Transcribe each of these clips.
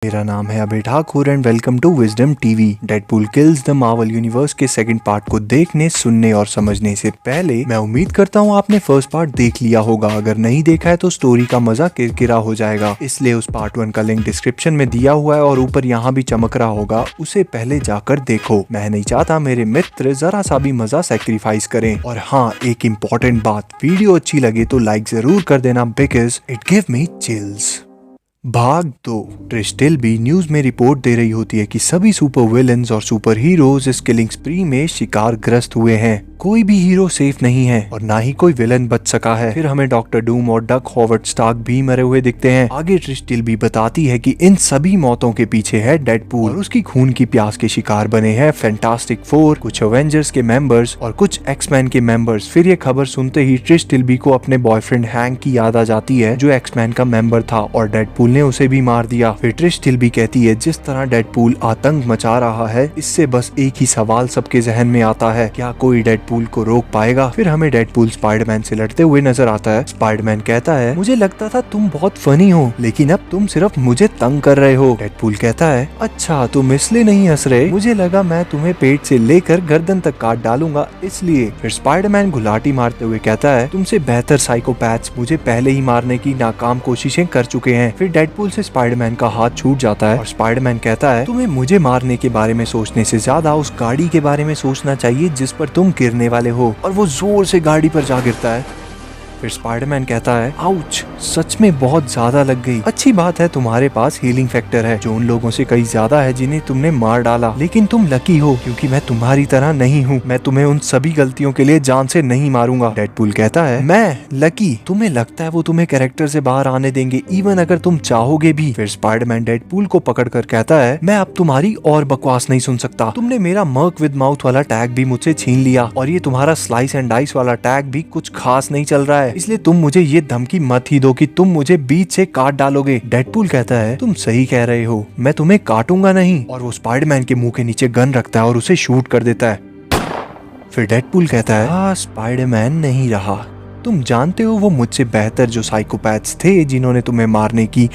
मेरा नाम है Abhay Thakur and welcome to Wisdom TV. Deadpool kills the Marvel universe के सेकंड पार्ट को देखने, सुनने और समझने से पहले मैं उम्मीद करता हूँ आपने फर्स्ट पार्ट देख लिया होगा। अगर नहीं देखा है तो स्टोरी का मजा किरकिरा हो जाएगा, इसलिए उस पार्ट 1 का लिंक डिस्क्रिप्शन में दिया हुआ है और ऊपर यहाँ भी चमक रहा होगा, उसे पहले जाकर देखो। मैं नहीं चाहता मेरे मित्र जरा सा भी मजा सेक्रीफाइस करें। और हाँ, एक इम्पोर्टेंट बात, वीडियो अच्छी लगे तो लाइक जरूर कर देना because it give me chills. भाग 2। ट्रिश टिल्बी न्यूज में रिपोर्ट दे रही होती है कि सभी सुपर विलेंस और सुपर हीरोज इस किलिंग स्प्री में शिकारग्रस्त हुए हैं। कोई भी हीरो सेफ नहीं है और ना ही कोई विलन बच सका है। फिर हमें डॉक्टर डूम और डक हॉवर्ड स्टार्क भी मरे हुए दिखते हैं। आगे ट्रिश टिल्बी बताती है कि इन सभी मौतों के पीछे है डेडपूल और उसकी खून की प्यास के शिकार बने हैं फैंटास्टिक फोर, कुछ एवेंजर्स के मेंबर्स और कुछ एक्समैन के मेंबर्स। फिर ये खबर सुनते ही ट्रिश टिल्बी को अपने बॉयफ्रेंड हैंक की याद आ जाती है जो एक्समैन का मेंबर था और डेडपूल ने उसे भी मार दिया। फिर ट्रिश टिल्बी कहती है जिस तरह डेडपूल आतंक मचा रहा है, इससे बस एक ही सवाल सबके जहन में आता है, क्या कोई डेडपूल को रोक पाएगा। फिर हमें डेडपूल स्पाइडरमैन से लड़ते हुए नजर आता है। स्पाइडरमैन कहता है मुझे लगता था तुम बहुत फनी हो, लेकिन अब तुम सिर्फ मुझे तंग कर रहे हो। डेडपूल कहता है अच्छा तुम इसलिए नहीं हंस रहे, मुझे लगा मैं तुम्हें पेट से लेकर गर्दन तक काट डालूंगा इसलिए। फिर स्पाइडरमैन गुलाटी मारते हुए कहता है तुमसे बेहतर साइकोपैथ्स मुझे पहले ही मारने की नाकाम कोशिशें कर चुके हैं। फिर डेडपूल से स्पाइडरमैन का हाथ छूट जाता है और स्पाइडरमैन कहता है तुम्हें मुझे मारने के बारे में सोचने से ज्यादा उस गाड़ी के बारे में सोचना चाहिए जिस पर तुम गिरने वाले हो। और वो जोर से गाड़ी पर जा गिरता है। फिर स्पाइडरमैन कहता है आउच, सच में बहुत ज्यादा लग गई। अच्छी बात है तुम्हारे पास हीलिंग फैक्टर है जो उन लोगों से कहीं ज्यादा है जिन्हें तुमने मार डाला, लेकिन तुम लकी हो क्योंकि मैं तुम्हारी तरह नहीं हूँ। मैं तुम्हें उन सभी गलतियों के लिए जान से नहीं मारूंगा। डेडपूल कहता है मैं लकी, तुम्हें लगता है वो तुम्हें कैरेक्टर से बाहर आने देंगे इवन अगर तुम चाहोगे भी। फिर स्पाइडरमैन डेडपूल को पकड़कर कहता है मैं अब तुम्हारी और बकवास नहीं सुन सकता। तुमने मेरा मर्क विद माउथ वाला टैग भी मुझसे छीन लिया और ये तुम्हारा स्लाइस एंड डाइस वाला टैग भी कुछ खास नहीं चल रहा है, इसलिए तुम मुझे ये धमकी मत ही दो कि तुम मुझे बीच से काट डालोगे। डेडपूल कहता है तुम सही कह रहे हो, मैं तुम्हें काटूंगा नहीं। और वो स्पाइडरमैन के मुंह के नीचे गन रखता है और उसे शूट कर देता है। फिर डेडपूल कहता है हाँ स्पाइडरमैन नहीं रहा, तुम जानते हो वो मुझसे बेहतर जो साइकोपैथ्स थे जिन्होंने तुम्हें मारने की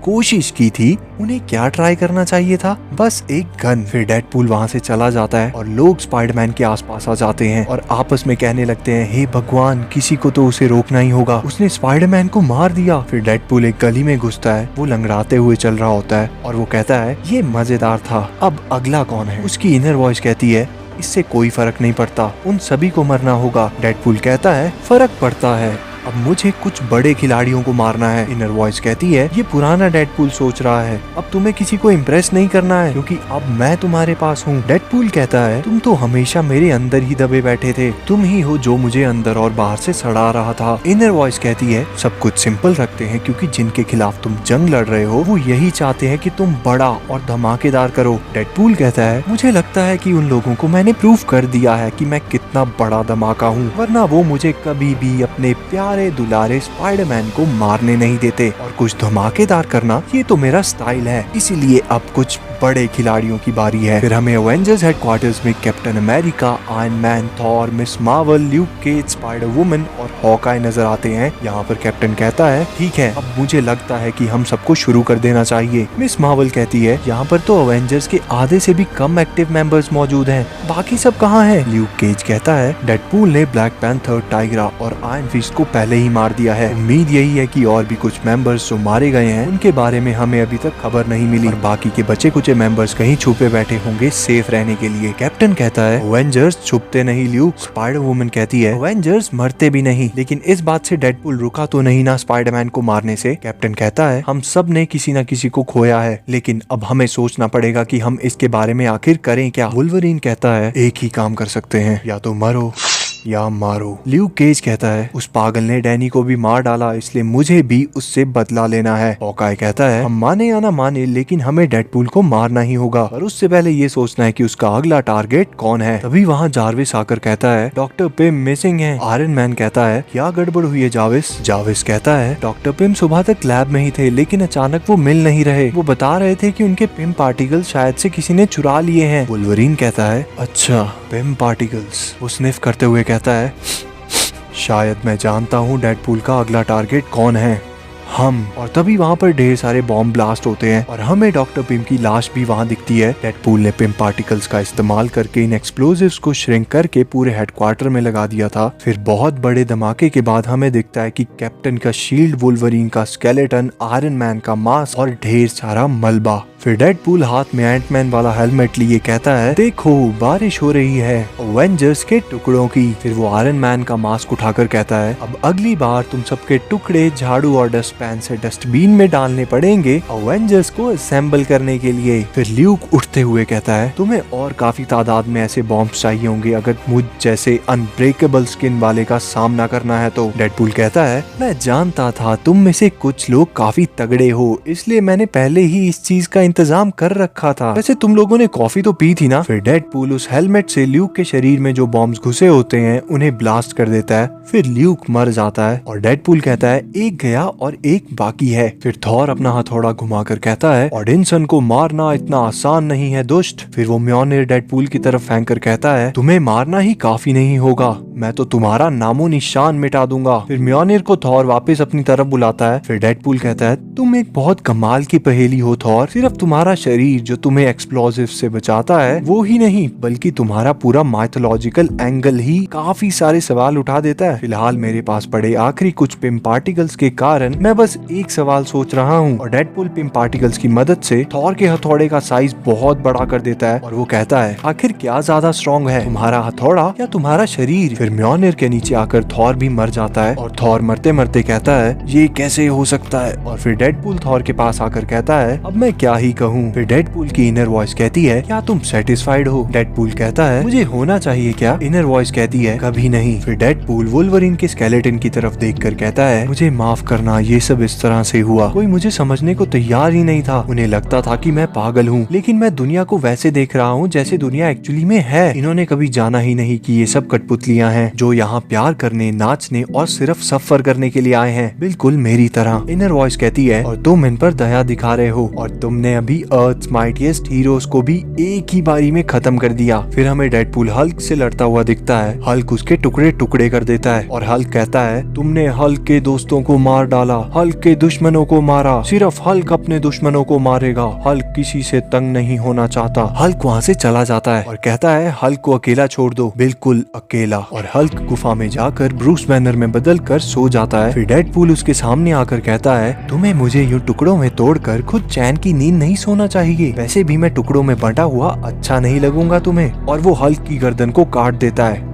कोशिश की थी, उन्हें क्या ट्राई करना चाहिए था, बस एक गन। फिर डेडपूल वहाँ से चला जाता है और लोग स्पाइडरमैन के आसपास आ जाते हैं और आपस में कहने लगते हैं हे भगवान, किसी को तो उसे रोकना ही होगा, उसने स्पाइडरमैन को मार दिया। फिर डेडपूल एक गली में घुसता है, वो लंगड़ाते हुए चल रहा होता है और वो कहता है ये मजेदार था, अब अगला कौन है। उसकी इनर वॉइस कहती है इससे कोई फर्क नहीं पड़ता, उन सभी को मरना होगा। डेडपूल कहता है फर्क पड़ता है, अब मुझे कुछ बड़े खिलाड़ियों को मारना है। इनर वॉइस कहती है ये पुराना डेडपूल सोच रहा है, अब तुम्हें किसी को इम्प्रेस नहीं करना है क्योंकि अब मैं तुम्हारे पास हूँ। डेडपूल कहता है तुम तो हमेशा मेरे अंदर ही दबे बैठे थे, तुम ही हो जो मुझे अंदर और बाहर से सड़ा रहा था। इनर वॉइस कहती है सब कुछ सिंपल रखते हैं क्योंकि जिनके खिलाफ तुम जंग लड़ रहे हो वो यही चाहते हैं कि तुम बड़ा और धमाकेदार करो। डेडपूल कहता है मुझे लगता है कि उन लोगों को मैंने प्रूफ कर दिया है कि मैं कितना बड़ा धमाका हूँ, वरना वो मुझे कभी भी अपने प्यारे दुलारे स्पाइडरमैन को मारने नहीं देते। और कुछ धमाकेदार करना ये तो मेरा स्टाइल है, इसीलिए अब कुछ बड़े खिलाड़ियों की बारी है। फिर हमें एवेंजर्स हेडक्वार्टर्स में Captain America, Iron Man, Thor, Miss Marvel, Luke Cage, Spider Woman और हॉकाई नजर आते हैं। यहाँ पर कैप्टन कहता है ठीक है, अब मुझे लगता है कि हम सबको शुरू कर देना चाहिए। मिस मार्वल कहती है यहाँ पर तो एवेंजर्स के आधे से भी कम एक्टिव मेंबर्स मौजूद हैं, बाकी सब कहाँ हैं। ल्यूक केज कहता है डेडपूल ने ब्लैक पैंथर, टाइगरा और आयरन फिस्ट को पहले ही मार दिया है, उम्मीद यही है कि और भी कुछ मेंबर्स जो मारे गए हैं उनके बारे में हमें अभी तक खबर नहीं मिली और बाकी के बचे कुछ मेंबर्स कहीं छुपे बैठे होंगे सेफ रहने के लिए। कैप्टन कहता है एवेंजर्स छुपते नहीं ल्यूक। स्पाइडर वुमन कहती है एवेंजर्स मरते भी नहीं, लेकिन इस बात से डेडपूल रुका तो नहीं ना स्पाइडरमैन को मारने से। कैप्टन कहता है हम सब ने किसी न किसी को खोया है, लेकिन अब हमें सोचना पड़ेगा कि हम इसके बारे में आखिर करें क्या। वुल्वरीन कहता है एक ही काम कर सकते हैं, या तो मरो या मारो। ल्यूक केज कहता है उस पागल ने डैनी को भी मार डाला, इसलिए मुझे भी उससे बदला लेना है। हॉकाई कहता है हम माने या ना माने लेकिन हमें डेडपूल को मारना ही होगा, पर उससे पहले ये सोचना है कि उसका अगला टारगेट कौन है। तभी वहाँ जारविस आकर कहता है डॉक्टर पिम मिसिंग है। आयरन मैन कहता है क्या गड़बड़ हुई है जाविस। जाविस कहता है डॉक्टर पिम सुबह तक लैब में ही थे, लेकिन अचानक वो मिल नहीं रहे, वो बता रहे थे कि उनके पिम पार्टिकल शायद से किसी ने चुरा लिए हैं। वुल्वरीन कहता है अच्छा पिम पार्टिकल्स। वो स्निफ करते हुए कहता है शायद मैं जानता हूँ डेडपूल का अगला टारगेट कौन है। हम। और तभी वहाँ पर ढेर सारे बॉम्ब ब्लास्ट होते हैं और हमें डॉक्टर पिम की लाश भी वहाँ दिखती है। डेडपूल ने पिम पार्टिकल्स का इस्तेमाल करके इन एक्सप्लोजिव्स को श्रिंक करके पूरे हेडक्वार्टर में लगा दिया था। फिर बहुत बड़े धमाके के बाद हमें दिखता है कि कैप्टन का शील्ड, वुल्वरीन का स्केलेटन, आयरन मैन का मास्क और ढेर सारा मलबा। फिर डेडपूल हाथ में एंटमैन वाला हेलमेट लिए कहता है, देखो बारिश हो रही है अवेंजर्स के टुकड़ों की। फिर वो आयरन मैन का मास्क उठाकर कहता है, अब अगली बार तुम सबके टुकड़े झाड़ू और डस्टपैन से डस्टबिन में डालने पड़ेंगे अवेंजर्स को असेंबल करने के लिए। फिर ल्यूक उठते हुए कहता है, तुम्हें और काफी तादाद में ऐसे बॉम्ब चाहिए होंगे अगर मुझ जैसे अनब्रेकेबल स्किन वाले का सामना करना है तो। डेडपूल कहता है, मैं जानता था तुम में से कुछ लोग काफी तगड़े हो, इसलिए मैंने पहले ही इस चीज का इंतजाम कर रखा था। वैसे तुम लोगों ने कॉफी तो पी थी ना। फिर डेडपूल उस हेलमेट से ल्यूक के शरीर में जो बॉम्ब्स घुसे होते हैं उन्हें ब्लास्ट कर देता है। फिर ल्यूक मर जाता है और डेडपूल कहता है, एक गया और एक बाकी है। फिर थॉर अपना हथौड़ा घुमाकर कहता है, ऑडिंसन को मारना इतना आसान नहीं है दुष्ट। फिर वो म्योनिर डेडपूल की तरफ फेंक कर कहता है, तुम्हें मारना ही काफी नहीं होगा, मैं तो तुम्हारा नामो निशान मिटा दूंगा। फिर म्योनिर को थॉर वापस अपनी तरफ बुलाता है। फिर डेडपूल कहता है, तुम एक बहुत कमाल की पहेली हो थॉर, सिर्फ तुम्हारा शरीर जो तुम्हें एक्सप्लोजिव से बचाता है वो ही नहीं बल्कि तुम्हारा पूरा माइथोलॉजिकल एंगल ही काफी सारे सवाल उठा देता है। फिलहाल मेरे पास पड़े आखिरी कुछ पिम पार्टिकल्स के कारण मैं बस एक सवाल सोच रहा हूँ। और डेडपूल पिम पार्टिकल्स की मदद से थॉर के हथौड़े का साइज बहुत बड़ा कर देता है और वो कहता है, आखिर क्या ज्यादा स्ट्रॉन्ग है, तुम्हारा हथौड़ा या तुम्हारा शरीर। फिर म्योनिर के नीचे आकर थॉर भी मर जाता है और थॉर मरते मरते कहता है, ये कैसे हो सकता है। और फिर डेडपूल थॉर के पास आकर कहता है, अब मैं क्या ही कहूँ। फिर डेडपूल की इनर वॉइस कहती है, क्या तुम सेटिस्फाइड हो। डेडपूल कहता है, मुझे होना चाहिए क्या। इनर वॉइस कहती है, कभी नहीं। फिर डेडपूल वुल्वरीन के स्केलेटन की तरफ देखकर कहता है, मुझे माफ करना, ये सब इस तरह से हुआ, कोई मुझे समझने को तैयार ही नहीं था। उन्हें लगता था कि मैं पागल हूँ, लेकिन मैं दुनिया को वैसे देख रहा हूँ जैसे दुनिया एक्चुअली में है। इन्होंने कभी जाना ही नहीं कि ये सब कठपुतलियाँ हैं जो यहाँ प्यार करने, नाचने और सिर्फ सफर करने के लिए आए हैं, बिल्कुल मेरी तरह। इनर वॉइस कहती है, और तुम इन पर दया दिखा रहे हो और तुमने अभी अर्थ माइटिएस्ट हीरोज को भी एक ही बारी में खत्म कर दिया। फिर हमें डेडपूल हल्क से लड़ता हुआ दिखता है। हल्क उसके टुकड़े टुकड़े कर देता है और हल्क कहता है, तुमने हल्क के दोस्तों को मार डाला, हल्क के दुश्मनों को मारा, सिर्फ हल्क अपने दुश्मनों को मारेगा, हल्क किसी से तंग नहीं होना चाहता। हल्क वहाँ से चला जाता है और कहता है, हल्क को अकेला छोड़ दो, बिल्कुल अकेला। और हल्क गुफा में जाकर ब्रूस बैनर में बदल कर सो जाता है। फिर डेडपूल उसके सामने आकर कहता है, तुम्हें मुझे यूं टुकड़ों में तोड़कर खुद चैन की नींद नहीं सोना चाहिए, वैसे भी मैं टुकड़ों में बंटा हुआ अच्छा नहीं लगूंगा तुम्हें। और वो हल्क की गर्दन को काट देता है।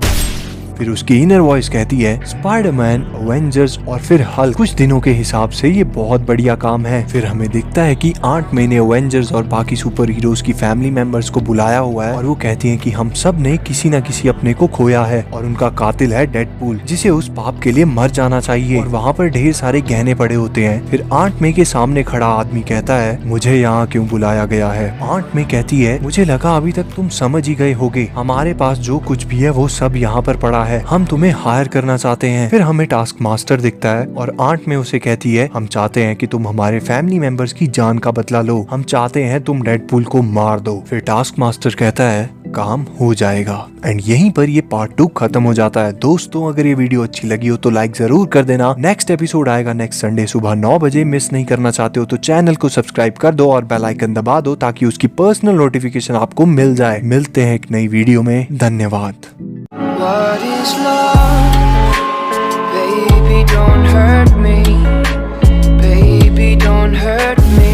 फिर उसकी इनर वॉइस कहती है, स्पाइडरमैन, अवेंजर्स और फिर हल्क, कुछ दिनों के हिसाब से ये बहुत बढ़िया काम है। फिर हमें दिखता है कि आंट मे ने अवेंजर्स और बाकी सुपर हीरोज की फैमिली मेंबर्स को बुलाया हुआ है और वो कहती है कि हम सब ने किसी न किसी अपने को खोया है और उनका कातिल है डेडपूल, जिसे उस पाप के लिए मर जाना चाहिए। और वहाँ पर ढेर सारे गहने पड़े होते हैं। फिर आंट मे के सामने खड़ा आदमी कहता है, मुझे यहाँ क्यों बुलाया गया है। आंट मे कहती है, मुझे लगा अभी तक तुम समझ ही गए होगे, हमारे पास जो कुछ भी है वो सब यहाँ पर पड़ा है, हम तुम्हें हायर करना चाहते हैं। फिर हमें टास्क मास्टर दिखता है और आंट में उसे कहती है, हम चाहते हैं कि तुम हमारे फैमिली मेंबर्स की जान का बदला लो, हम चाहते हैं तुम डेडपूल को मार दो। फिर टास्क मास्टर कहता है, काम हो जाएगा। एंड यहीं पर ये पार्ट 2 खत्म हो जाता है। दोस्तों अगर ये वीडियो अच्छी लगी हो तो लाइक जरूर कर देना। नेक्स्ट एपिसोड आएगा नेक्स्ट संडे सुबह 9 बजे। मिस नहीं करना चाहते हो तो चैनल को सब्सक्राइब कर दो और बेल आइकन दबा दो ताकि उसकी पर्सनल नोटिफिकेशन आपको मिल जाए। मिलते हैं एक नई वीडियो में। धन्यवाद। What is love? Baby, don't hurt me. Baby, don't hurt me.